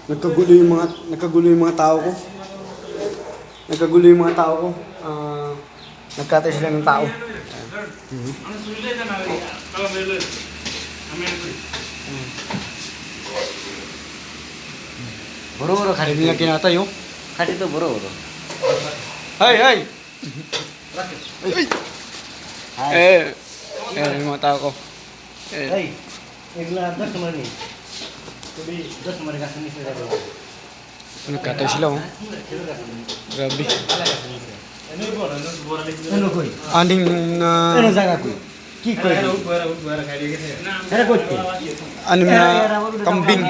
Nagkagulo yung mga tao ko. Nagkagulo yung mga tao ko. Nagkatay sila ng tao. বড় খালি Hindi na kinatay, oh. খালি তো বড় বড় Hay, hay! Hi Yung mga tao ko. এই এগুলা 10 নম্বর নেই তুমি 10 নম্বরের কাছে নিচে যাবে Nagkatay sila, oh. Grabe. এনো কই Aning na... এনো জায়গা কই কি কই এরা করতে Anim na kambing.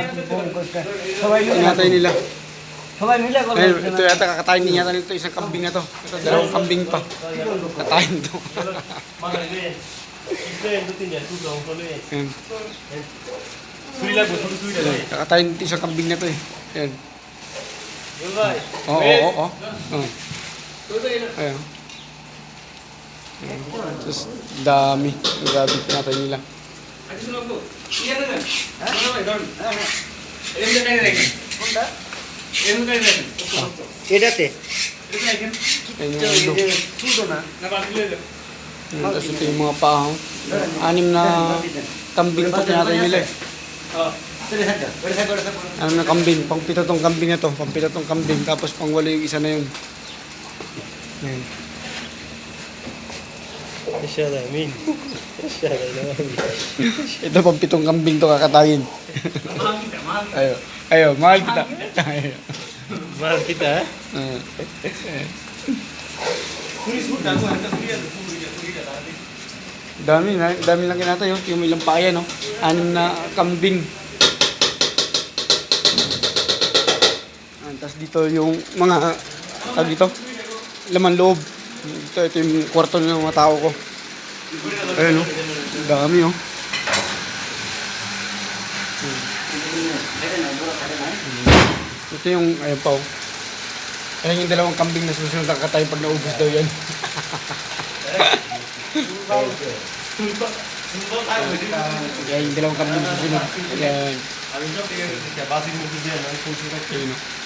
সবাই মিলে Kinatay nila. সবাই মিলে করো Ayun, ito yata kakatayin niya yata nito. Isang kambing na to. Ito, dalawang kambing pa. Katayin to. Ayan. Kakatayin nito isang kambing na to eh. Ayan. Oo, oo, oo. Ayan. Tapos, dami. Grabe, pinatay nila. এটাতে Ayan yung ulo. ছোট না Tapos ito yung mga paa. Anim na kambing to pinatay nila eh. Anim na kambing. Pang-pito tong kambing na to. Pang-pito tong kambing. Tapos pang-walo yung isa na yun. Ayan. Masyada, Amin. Masyada naman. Ito pang-pitong kambing to kakatayin. Ayo. Ayo, mahal kita. Ayo. Mahal kita, ha? Dami lang kinatay, oh. Yung ilang paa yan, oh. Anim na kambing. Tapos dito yung mga, dito, laman loob. Ito yung kwarto ng mga tao ko. Ayun, oh. Dami, oh. Ito yung, ayun pa, oh. Ayan yung dalawang kambing na susunod ang katay pag naubos daw yan. Ayan yung dalawang kambing na susunod. Ayan. Ayun, oh.